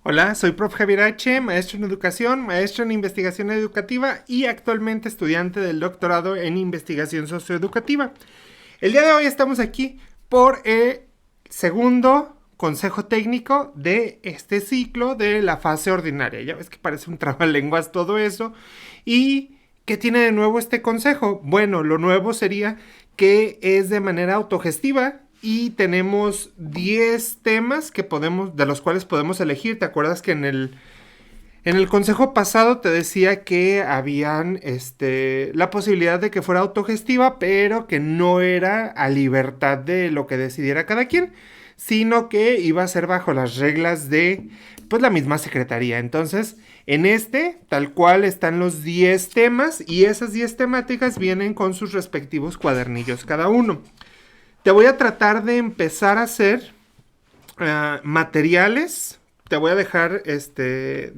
Hola, soy Prof. Javier H., maestro en educación, maestro en investigación educativa y actualmente estudiante del doctorado en investigación socioeducativa. El día de hoy estamos aquí por el segundo consejo técnico de este ciclo de la fase ordinaria. Ya ves que parece un trabalenguas todo eso. ¿Y qué tiene de nuevo este consejo? Bueno, lo nuevo sería que es de manera autogestiva. Y tenemos 10 temas de los cuales podemos elegir. ¿Te acuerdas que en el consejo pasado te decía que habían la posibilidad de que fuera autogestiva, pero que no era a libertad de lo que decidiera cada quien, sino que iba a ser bajo las reglas de pues la misma secretaría? Entonces, tal cual están los 10 temas y esas 10 temáticas vienen con sus respectivos cuadernillos cada uno. Te voy a tratar de empezar a hacer materiales. Te voy a dejar, te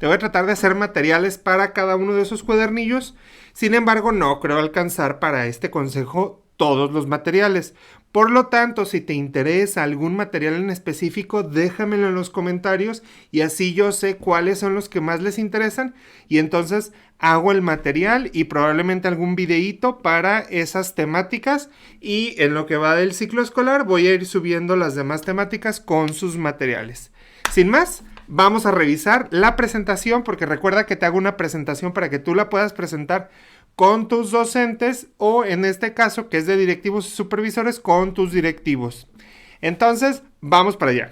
voy a tratar de hacer materiales para cada uno de esos cuadernillos. Sin embargo, no creo alcanzar para este consejo todos los materiales. Por lo tanto, si te interesa algún material en específico, déjamelo en los comentarios y así yo sé cuáles son los que más les interesan y entonces hago el material y probablemente algún videíto para esas temáticas, y en lo que va del ciclo escolar voy a ir subiendo las demás temáticas con sus materiales. Sin más, vamos a revisar la presentación, porque recuerda que te hago una presentación para que tú la puedas presentar con tus docentes o en este caso, que es de directivos y supervisores, con tus directivos. Entonces, vamos para allá.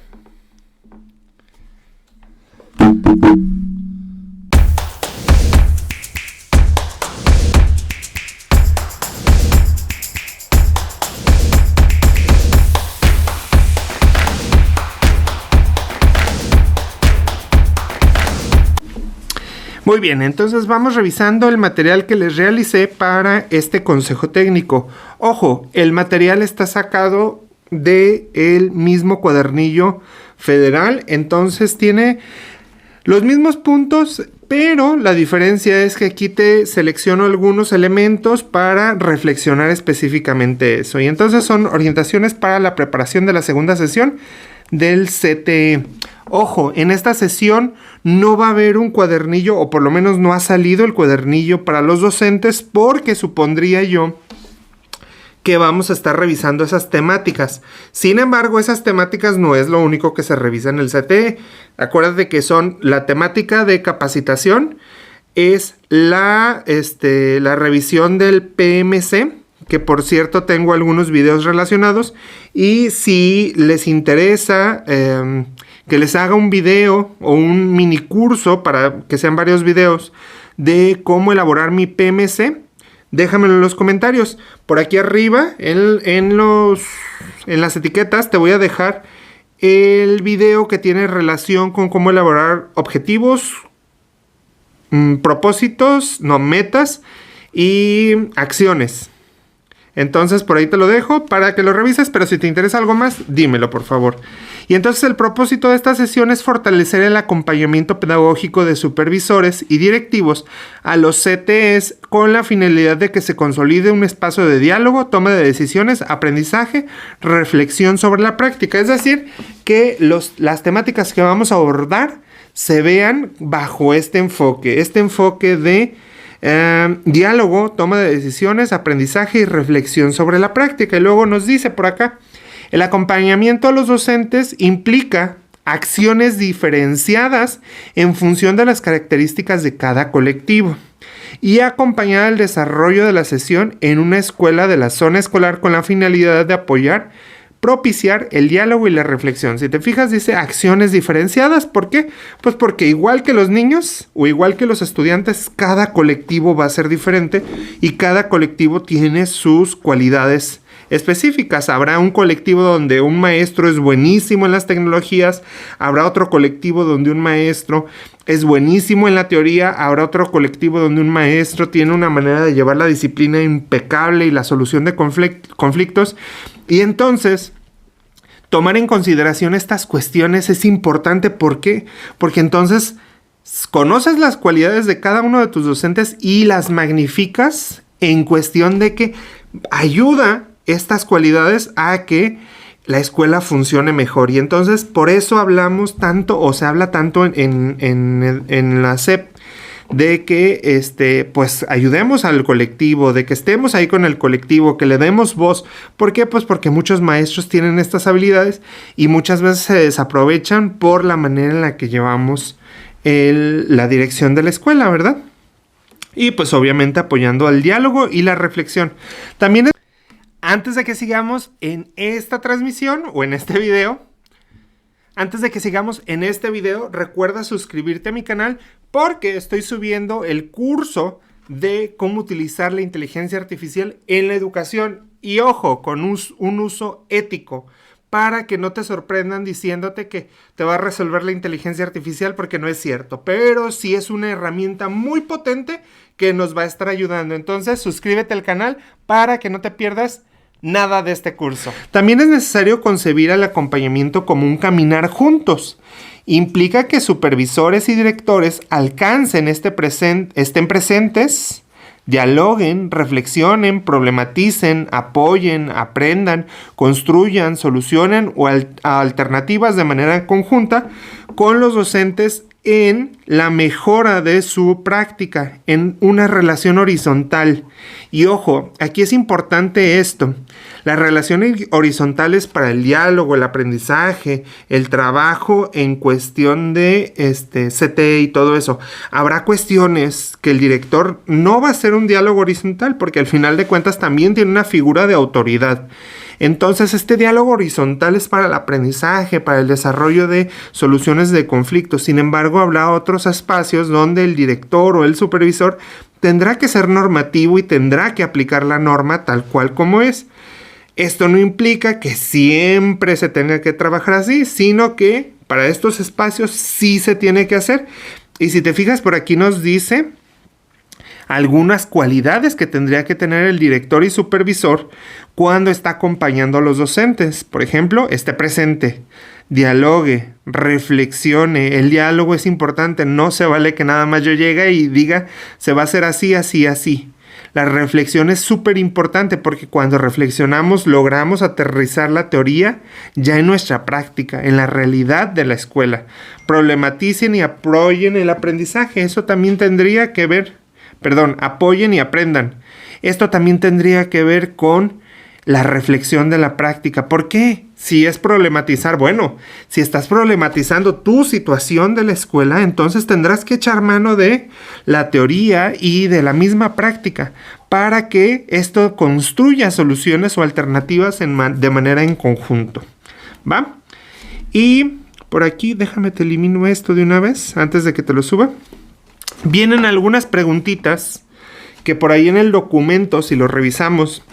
Muy bien, entonces vamos revisando el material que les realicé para este consejo técnico. Ojo, el material está sacado del mismo cuadernillo federal, entonces tiene los mismos puntos, pero la diferencia es que aquí te selecciono algunos elementos para reflexionar específicamente eso. Y entonces son orientaciones para la preparación de la segunda sesión del CTE. Ojo, en esta sesión no va a haber un cuadernillo, o por lo menos no ha salido el cuadernillo para los docentes, porque supondría yo que vamos a estar revisando esas temáticas. Sin embargo, esas temáticas no es lo único que se revisa en el CTE. Acuérdate que son la temática de capacitación, es la revisión del PMC, que por cierto tengo algunos videos relacionados, y si les interesa que les haga un video o un mini curso para que sean varios videos de cómo elaborar mi PMC, déjamelo en los comentarios. Por aquí arriba en las etiquetas te voy a dejar el video que tiene relación con cómo elaborar objetivos, metas y acciones. Entonces por ahí te lo dejo para que lo revises, pero si te interesa algo más, dímelo por favor. Y entonces el propósito de esta sesión es fortalecer el acompañamiento pedagógico de supervisores y directivos a los CTEs con la finalidad de que se consolide un espacio de diálogo, toma de decisiones, aprendizaje, reflexión sobre la práctica. Es decir, que las temáticas que vamos a abordar se vean bajo este enfoque de diálogo, toma de decisiones, aprendizaje y reflexión sobre la práctica. Y luego nos dice por acá, el acompañamiento a los docentes implica acciones diferenciadas en función de las características de cada colectivo y acompañar el desarrollo de la sesión en una escuela de la zona escolar con la finalidad de propiciar el diálogo y la reflexión. Si te fijas, dice acciones diferenciadas. ¿Por qué? Pues porque igual que los niños o igual que los estudiantes, cada colectivo va a ser diferente y cada colectivo tiene sus cualidades específicas. Habrá un colectivo donde un maestro es buenísimo en las tecnologías, habrá otro colectivo donde un maestro es buenísimo en la teoría, habrá otro colectivo donde un maestro tiene una manera de llevar la disciplina impecable y la solución de conflictos. Y entonces, tomar en consideración estas cuestiones es importante. ¿Por qué? Porque entonces conoces las cualidades de cada uno de tus docentes y las magnificas en cuestión de que ayuda estas cualidades a que la escuela funcione mejor. Y entonces por eso hablamos tanto, o se habla tanto en la SEP, de que pues ayudemos al colectivo, de que estemos ahí con el colectivo, que le demos voz. ¿Por qué? Pues porque muchos maestros tienen estas habilidades y muchas veces se desaprovechan por la manera en la que llevamos la dirección de la escuela, ¿verdad? Y pues obviamente apoyando al diálogo y la reflexión. También, antes de que sigamos en esta transmisión o en este video, recuerda suscribirte a mi canal porque estoy subiendo el curso de cómo utilizar la inteligencia artificial en la educación. Y ojo, con un uso ético, para que no te sorprendan diciéndote que te va a resolver la inteligencia artificial, porque no es cierto. Pero sí es una herramienta muy potente que nos va a estar ayudando. Entonces, suscríbete al canal para que no te pierdas nada de este curso. También es necesario concebir el acompañamiento como un caminar juntos. Implica que supervisores y directores alcancen, estén presentes, dialoguen, reflexionen, problematicen, apoyen, aprendan, construyan, solucionen o alternativas de manera conjunta con los docentes en la mejora de su práctica, en una relación horizontal. Y ojo, aquí es importante esto. Las relaciones horizontales para el diálogo, el aprendizaje, el trabajo en cuestión de CT y todo eso. Habrá cuestiones que el director no va a hacer un diálogo horizontal porque al final de cuentas también tiene una figura de autoridad. Entonces, este diálogo horizontal es para el aprendizaje, para el desarrollo de soluciones de conflictos. Sin embargo, habrá otros espacios donde el director o el supervisor tendrá que ser normativo y tendrá que aplicar la norma tal cual como es. Esto no implica que siempre se tenga que trabajar así, sino que para estos espacios sí se tiene que hacer. Y si te fijas, por aquí nos dice algunas cualidades que tendría que tener el director y supervisor cuando está acompañando a los docentes. Por ejemplo, esté presente, dialogue, reflexione. El diálogo es importante, no se vale que nada más yo llegue y diga se va a hacer así, así, así. La reflexión es súper importante porque cuando reflexionamos logramos aterrizar la teoría ya en nuestra práctica, en la realidad de la escuela. Problematicen y apoyen el aprendizaje. Eso también tendría que ver, apoyen y aprendan. Esto también tendría que ver con la reflexión de la práctica. ¿Por qué? Si es problematizar, bueno, si estás problematizando tu situación de la escuela, entonces tendrás que echar mano de la teoría y de la misma práctica para que esto construya soluciones o alternativas de manera en conjunto. ¿Va? Y por aquí, déjame te elimino esto de una vez antes de que te lo suba. Vienen algunas preguntitas que por ahí en el documento, si lo revisamos,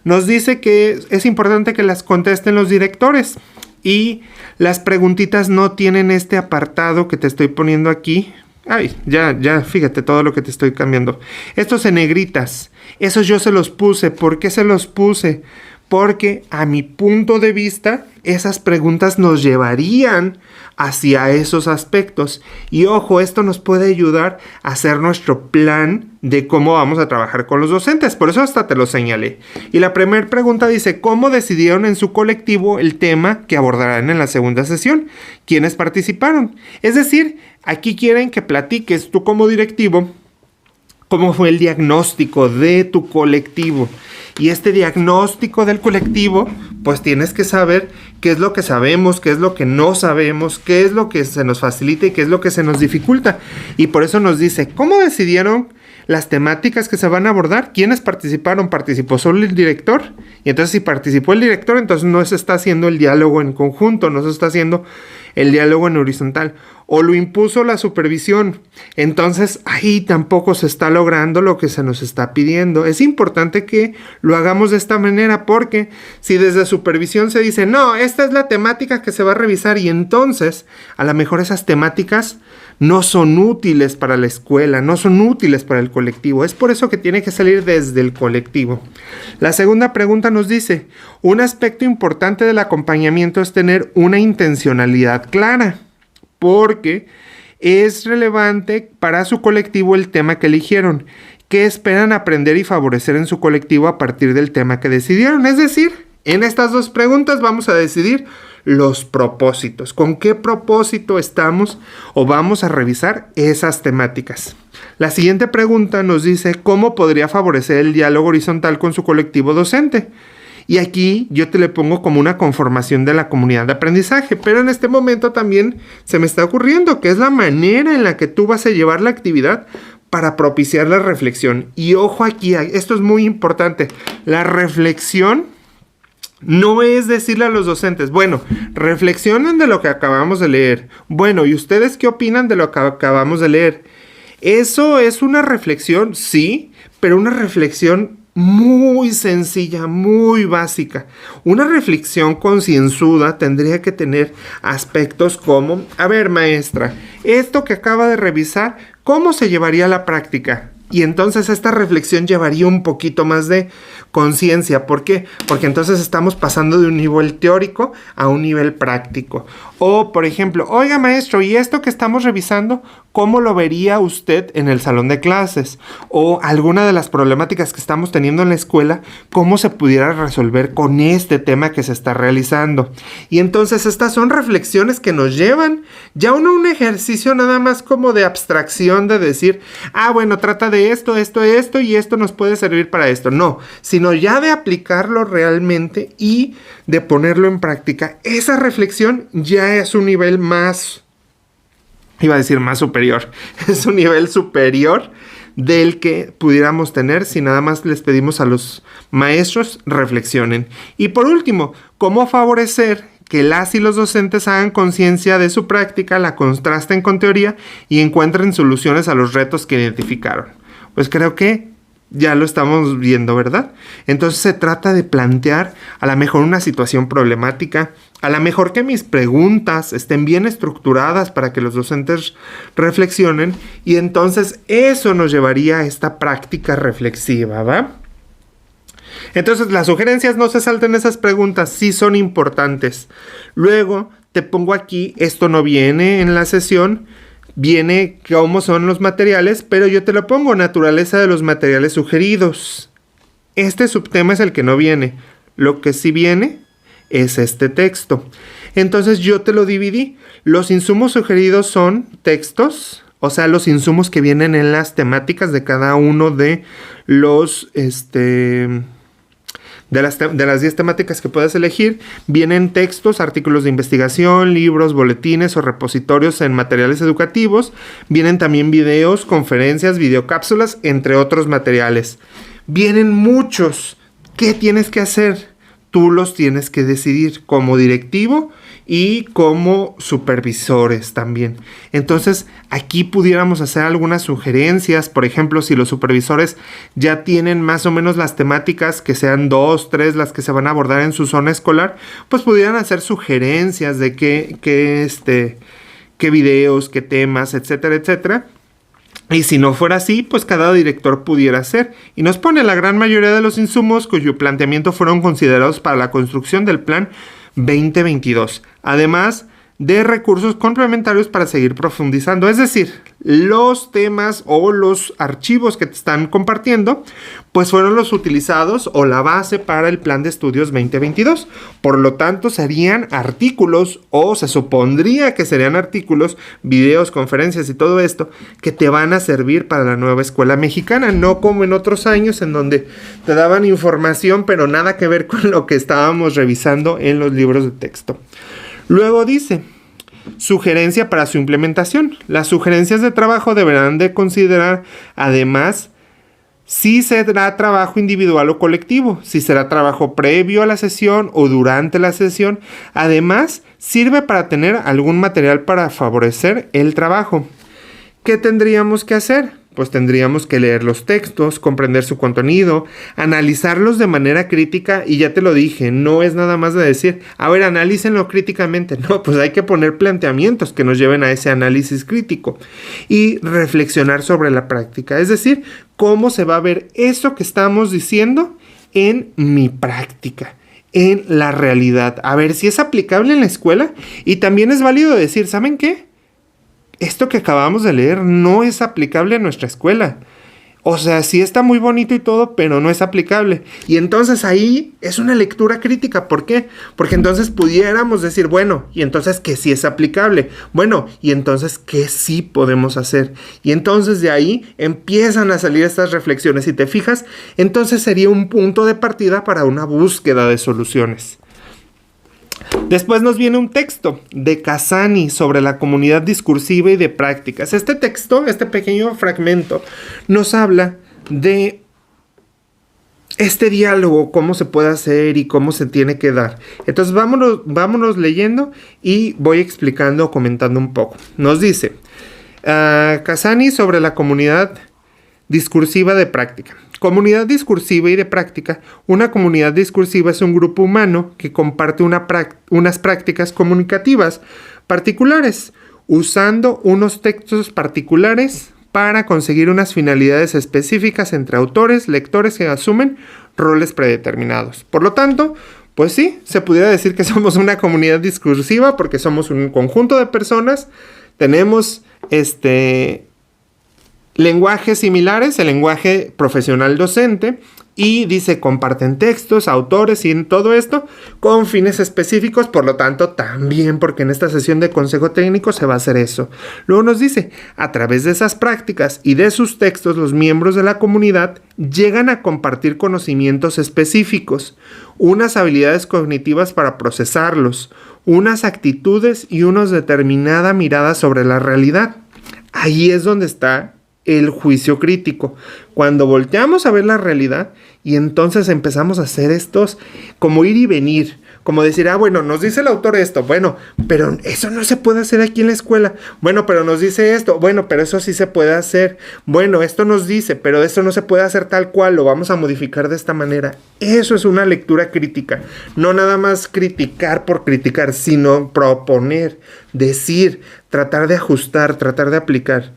nos dice que es importante que las contesten los directores. Y las preguntitas no tienen este apartado que te estoy poniendo aquí. Ay, ya, fíjate todo lo que te estoy cambiando. Estos en negritas, esos yo se los puse. ¿Por qué se los puse? Porque a mi punto de vista, esas preguntas nos llevarían hacia esos aspectos. Y ojo, esto nos puede ayudar a hacer nuestro plan de cómo vamos a trabajar con los docentes. Por eso hasta te lo señalé. Y la primera pregunta dice, ¿cómo decidieron en su colectivo el tema que abordarán en la segunda sesión? ¿Quiénes participaron? Es decir, aquí quieren que platiques tú como directivo cómo fue el diagnóstico de tu colectivo. Y este diagnóstico del colectivo, pues tienes que saber qué es lo que sabemos, qué es lo que no sabemos, qué es lo que se nos facilita y qué es lo que se nos dificulta. Y por eso nos dice, ¿cómo decidieron las temáticas que se van a abordar? ¿Quiénes participaron? ¿Participó solo el director? Y entonces si participó el director, entonces no se está haciendo el diálogo en conjunto, no se está haciendo el diálogo en horizontal. O lo impuso la supervisión. Entonces ahí tampoco se está logrando lo que se nos está pidiendo. Es importante que lo hagamos de esta manera porque si desde supervisión se dice, no, esta es la temática que se va a revisar y entonces a lo mejor esas temáticas no son útiles para la escuela, no son útiles para el colectivo. Es por eso que tiene que salir desde el colectivo. La segunda pregunta nos dice, un aspecto importante del acompañamiento es tener una intencionalidad clara, porque es relevante para su colectivo el tema que eligieron. ¿Qué esperan aprender y favorecer en su colectivo a partir del tema que decidieron? Es decir, En estas 2 preguntas vamos a decidir los propósitos. ¿Con qué propósito estamos o vamos a revisar esas temáticas? La siguiente pregunta nos dice cómo podría favorecer el diálogo horizontal con su colectivo docente. Y aquí yo te le pongo como una conformación de la comunidad de aprendizaje, pero en este momento también se me está ocurriendo que es la manera en la que tú vas a llevar la actividad para propiciar la reflexión. Y ojo aquí, esto es muy importante, la reflexión no es decirle a los docentes, bueno, reflexionen de lo que acabamos de leer. Bueno, ¿y ustedes qué opinan de lo que acabamos de leer? Eso es una reflexión, sí, pero una reflexión muy sencilla, muy básica. Una reflexión concienzuda tendría que tener aspectos como, a ver, maestra, esto que acaba de revisar, ¿cómo se llevaría a la práctica? Y entonces esta reflexión llevaría un poquito más de conciencia. ¿Por qué? Porque entonces estamos pasando de un nivel teórico a un nivel práctico. O, por ejemplo, oiga maestro, ¿y esto que estamos revisando, cómo lo vería usted en el salón de clases? O alguna de las problemáticas que estamos teniendo en la escuela, ¿cómo se pudiera resolver con este tema que se está realizando? Y entonces estas son reflexiones que nos llevan ya no un ejercicio nada más como de abstracción de decir, bueno, trata de esto, y esto nos puede servir para esto. No, sino ya de aplicarlo realmente y de ponerlo en práctica. Esa reflexión ya es un nivel más, iba a decir más superior, es un nivel superior del que pudiéramos tener si nada más les pedimos a los maestros reflexionen. Y por último, ¿cómo favorecer que las y los docentes hagan conciencia de su práctica, la contrasten con teoría y encuentren soluciones a los retos que identificaron? Pues creo que ya lo estamos viendo, ¿verdad? Entonces se trata de plantear a lo mejor una situación problemática, a lo mejor que mis preguntas estén bien estructuradas para que los docentes reflexionen, y entonces eso nos llevaría a esta práctica reflexiva, ¿va? Entonces las sugerencias, no se salten esas preguntas, sí son importantes. Luego te pongo aquí, esto no viene en la sesión, viene cómo son los materiales, pero yo te lo pongo, naturaleza de los materiales sugeridos. Este subtema es el que no viene. Lo que sí viene es este texto. Entonces yo te lo dividí. Los insumos sugeridos son textos, o sea, los insumos que vienen en las temáticas de cada uno de los de las 10 temáticas que puedes elegir. Vienen textos, artículos de investigación, libros, boletines o repositorios en materiales educativos. Vienen también videos, conferencias, videocápsulas, entre otros materiales. Vienen muchos. ¿Qué tienes que hacer? Tú los tienes que decidir como directivo y como supervisores también. Entonces, aquí pudiéramos hacer algunas sugerencias. Por ejemplo, si los supervisores ya tienen más o menos las temáticas, que sean 2, 3 las que se van a abordar en su zona escolar, pues pudieran hacer sugerencias de qué videos, qué temas, etcétera, etcétera. Y si no fuera así, pues cada director pudiera hacer. Y nos pone la gran mayoría de los insumos cuyo planteamiento fueron considerados para la construcción del plan 2022. Además de recursos complementarios para seguir profundizando. Es decir, los temas o los archivos que te están compartiendo, pues fueron los utilizados o la base para el plan de estudios 2022. Por lo tanto, serían artículos, o se supondría que serían artículos, videos, conferencias y todo esto, que te van a servir para la nueva escuela mexicana. No como en otros años en donde te daban información, pero nada que ver con lo que estábamos revisando en los libros de texto. Luego dice, sugerencia para su implementación. Las sugerencias de trabajo deberán de considerar, además, si será trabajo individual o colectivo, si será trabajo previo a la sesión o durante la sesión. Además, sirve para tener algún material para favorecer el trabajo. ¿Qué tendríamos que hacer? Pues tendríamos que leer los textos, comprender su contenido, analizarlos de manera crítica, y ya te lo dije, no es nada más de decir, a ver, analícenlo críticamente. No, pues hay que poner planteamientos que nos lleven a ese análisis crítico y reflexionar sobre la práctica. Es decir, cómo se va a ver eso que estamos diciendo en mi práctica, en la realidad. A ver si es aplicable en la escuela, y también es válido decir, ¿saben qué? Esto que acabamos de leer no es aplicable en nuestra escuela. O sea, sí está muy bonito y todo, pero no es aplicable. Y entonces ahí es una lectura crítica. ¿Por qué? Porque entonces pudiéramos decir, bueno, y entonces que sí es aplicable. Bueno, y entonces que sí podemos hacer. Y entonces de ahí empiezan a salir estas reflexiones. Si te fijas, entonces sería un punto de partida para una búsqueda de soluciones. Después nos viene un texto de Casani sobre la comunidad discursiva y de prácticas. Este texto, este pequeño fragmento, nos habla de este diálogo, cómo se puede hacer y cómo se tiene que dar. Entonces vámonos leyendo y voy explicando, comentando un poco. Nos dice Casani sobre la comunidad discursiva de práctica. Comunidad discursiva y de práctica. Una comunidad discursiva es un grupo humano que comparte unas prácticas comunicativas particulares, usando unos textos particulares para conseguir unas finalidades específicas entre autores, lectores que asumen roles predeterminados. Por lo tanto, pues sí, se pudiera decir que somos una comunidad discursiva porque somos un conjunto de personas, tenemos lenguajes similares, el lenguaje profesional docente, y dice comparten textos, autores y en todo esto con fines específicos, por lo tanto también porque en esta sesión de consejo técnico se va a hacer eso. Luego nos dice, a través de esas prácticas y de sus textos los miembros de la comunidad llegan a compartir conocimientos específicos, unas habilidades cognitivas para procesarlos, unas actitudes y una determinada mirada sobre la realidad. Ahí es donde está el juicio crítico. Cuando volteamos a ver la realidad y entonces empezamos a hacer estos como ir y venir, como decir, bueno, nos dice el autor esto, bueno, pero eso no se puede hacer aquí en la escuela, bueno, pero nos dice esto, bueno, pero eso sí se puede hacer, bueno, esto nos dice, pero esto no se puede hacer tal cual, lo vamos a modificar de esta manera. Eso es una lectura crítica, no nada más criticar por criticar, sino proponer, decir, tratar de ajustar, tratar de aplicar.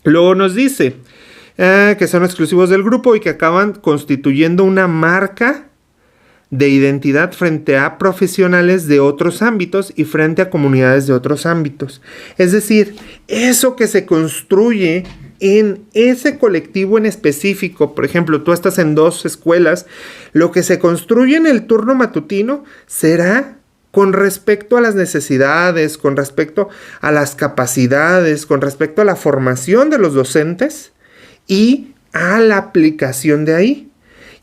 Luego nos dice que son exclusivos del grupo y que acaban constituyendo una marca de identidad frente a profesionales de otros ámbitos y frente a comunidades de otros ámbitos. Es decir, eso que se construye en ese colectivo en específico, por ejemplo, tú estás en 2 escuelas, lo que se construye en el turno matutino será con respecto a las necesidades, con respecto a las capacidades, con respecto a la formación de los docentes y a la aplicación de ahí.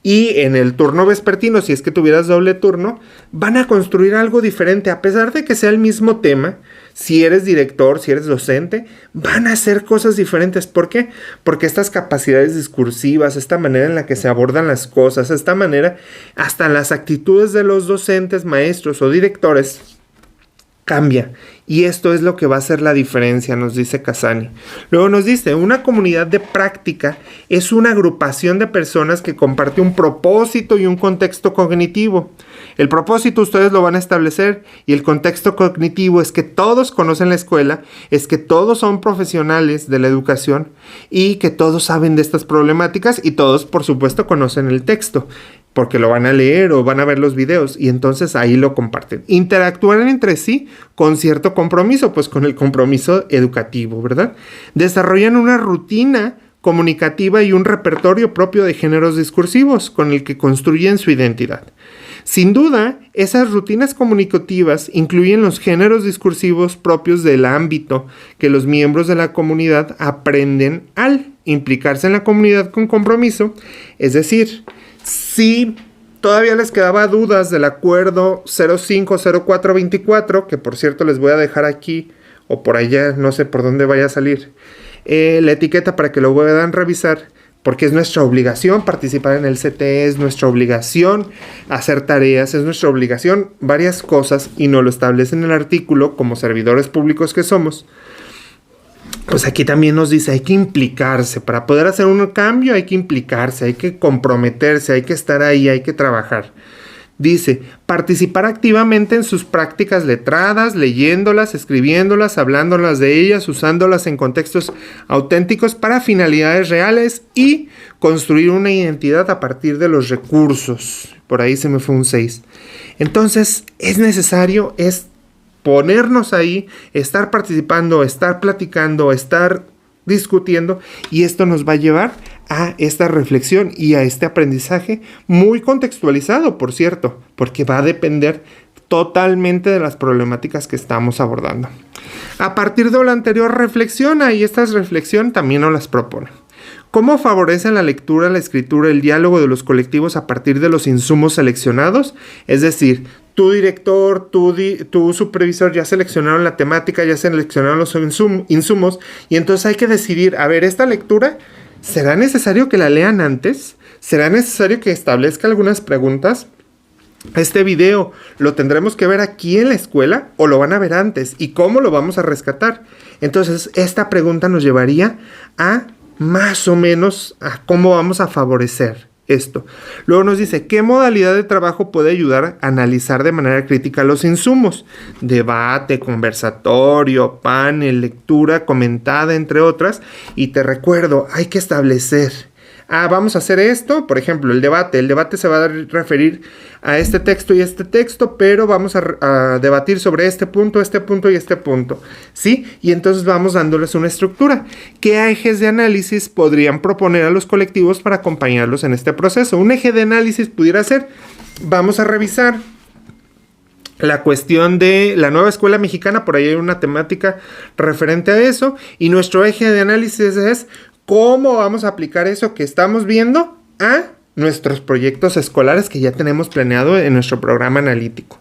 Y en el turno vespertino, si es que tuvieras doble turno, van a construir algo diferente, a pesar de que sea el mismo tema. Si eres director, si eres docente, van a hacer cosas diferentes. ¿Por qué? Porque estas capacidades discursivas, esta manera en la que se abordan las cosas, esta manera, hasta las actitudes de los docentes, maestros o directores, cambia. Y esto es lo que va a hacer la diferencia, nos dice Casani. Luego nos dice, una comunidad de práctica es una agrupación de personas que comparte un propósito y un contexto cognitivo. El propósito ustedes lo van a establecer y el contexto cognitivo es que todos conocen la escuela, es que todos son profesionales de la educación y que todos saben de estas problemáticas y todos, por supuesto, conocen el texto, porque lo van a leer o van a ver los videos y entonces ahí lo comparten. Interactúan entre sí con cierto compromiso, pues con el compromiso educativo, ¿verdad? Desarrollan una rutina comunicativa y un repertorio propio de géneros discursivos con el que construyen su identidad. Sin duda, esas rutinas comunicativas incluyen los géneros discursivos propios del ámbito que los miembros de la comunidad aprenden al implicarse en la comunidad con compromiso, es decir, si todavía les quedaba dudas del acuerdo 050424, que por cierto les voy a dejar aquí o por allá, no sé por dónde vaya a salir, la etiqueta para que lo puedan revisar, porque es nuestra obligación participar en el CTE, es nuestra obligación hacer tareas, es nuestra obligación varias cosas y nos lo establece en el artículo como servidores públicos que somos. Pues aquí también nos dice, hay que implicarse, para poder hacer un cambio hay que implicarse, hay que comprometerse, hay que estar ahí, hay que trabajar. Dice, participar activamente en sus prácticas letradas, leyéndolas, escribiéndolas, hablándolas de ellas, usándolas en contextos auténticos para finalidades reales y construir una identidad a partir de los recursos. Por ahí se me fue un 6. Entonces, es necesario, ponernos ahí, estar participando, estar platicando, estar discutiendo y esto nos va a llevar a esta reflexión y a este aprendizaje muy contextualizado, por cierto, porque va a depender totalmente de las problemáticas que estamos abordando. A partir de lo anterior, reflexiona, y esta reflexión también nos las propone. ¿Cómo favorecen la lectura, la escritura, el diálogo de los colectivos a partir de los insumos seleccionados? Es decir, tu director, tu supervisor ya seleccionaron la temática, ya seleccionaron los insumos, y entonces hay que decidir, a ver, esta lectura, ¿será necesario que la lean antes? ¿Será necesario que establezca algunas preguntas? ¿Este video lo tendremos que ver aquí en la escuela o lo van a ver antes? ¿Y cómo lo vamos a rescatar? Entonces, esta pregunta nos llevaría a más o menos a cómo vamos a favorecer esto. Luego nos dice, ¿qué modalidad de trabajo puede ayudar a analizar de manera crítica los insumos? Debate, conversatorio, panel, lectura comentada, entre otras. Y te recuerdo, hay que establecer. Vamos a hacer esto, por ejemplo, el debate se va a referir a este texto y este texto, pero vamos a debatir sobre este punto y este punto, ¿sí? Y entonces vamos dándoles una estructura. ¿Qué ejes de análisis podrían proponer a los colectivos para acompañarlos en este proceso? Un eje de análisis pudiera ser, vamos a revisar la cuestión de la nueva escuela mexicana, por ahí hay una temática referente a eso, y nuestro eje de análisis es ¿cómo vamos a aplicar eso que estamos viendo a nuestros proyectos escolares que ya tenemos planeado en nuestro programa analítico?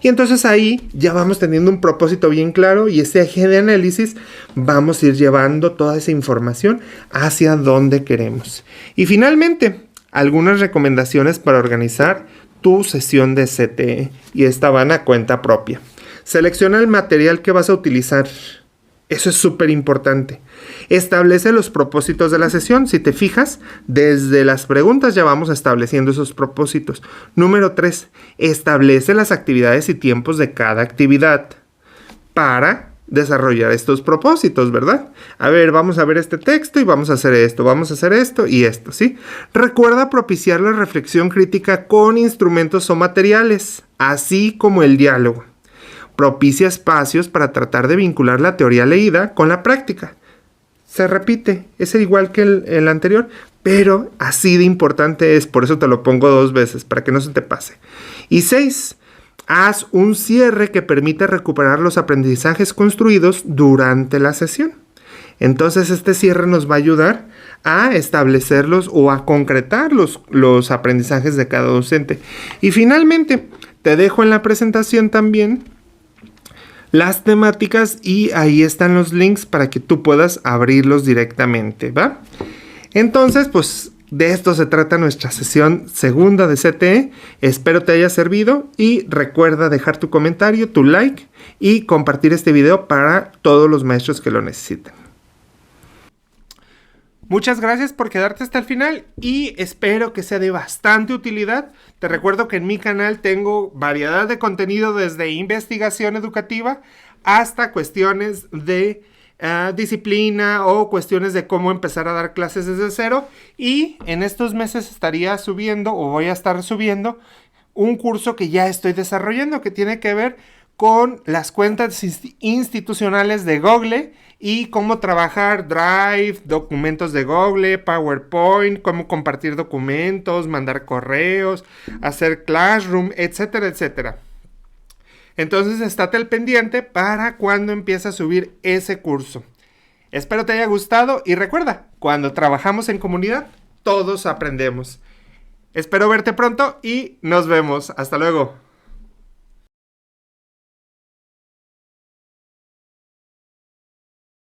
Y entonces ahí ya vamos teniendo un propósito bien claro, y ese eje de análisis vamos a ir llevando toda esa información hacia donde queremos. Y finalmente, algunas recomendaciones para organizar tu sesión de CTE, y esta van a cuenta propia. Selecciona el material que vas a utilizar. Eso es súper importante. Establece los propósitos de la sesión. Si te fijas, desde las preguntas ya vamos estableciendo esos propósitos. Número 3. Establece las actividades y tiempos de cada actividad para desarrollar estos propósitos, ¿verdad? A ver, vamos a ver este texto y vamos a hacer esto y esto, ¿sí? Recuerda propiciar la reflexión crítica con instrumentos o materiales, así como el diálogo. Propicia espacios para tratar de vincular la teoría leída con la práctica. Se repite, es igual que el anterior, pero así de importante es, por eso te lo pongo 2 veces, para que no se te pase. Y 6, haz un cierre que permita recuperar los aprendizajes construidos durante la sesión. Entonces este cierre nos va a ayudar a establecerlos o a concretar los aprendizajes de cada docente. Y finalmente, te dejo en la presentación también las temáticas, y ahí están los links para que tú puedas abrirlos directamente, ¿va? Entonces, pues de esto se trata nuestra sesión segunda de CTE. Espero te haya servido, y recuerda dejar tu comentario, tu like y compartir este video para todos los maestros que lo necesiten. Muchas gracias por quedarte hasta el final, y espero que sea de bastante utilidad. Te recuerdo que en mi canal tengo variedad de contenido, desde investigación educativa hasta cuestiones de disciplina o cuestiones de cómo empezar a dar clases desde cero. Y en estos meses estaría subiendo, o voy a estar subiendo, un curso que ya estoy desarrollando que tiene que ver con las cuentas institucionales de Google y cómo trabajar Drive, documentos de Google, PowerPoint, cómo compartir documentos, mandar correos, hacer Classroom, etcétera, etcétera. Entonces, estate al pendiente para cuando empiece a subir ese curso. Espero te haya gustado, y recuerda, cuando trabajamos en comunidad, todos aprendemos. Espero verte pronto y nos vemos. Hasta luego.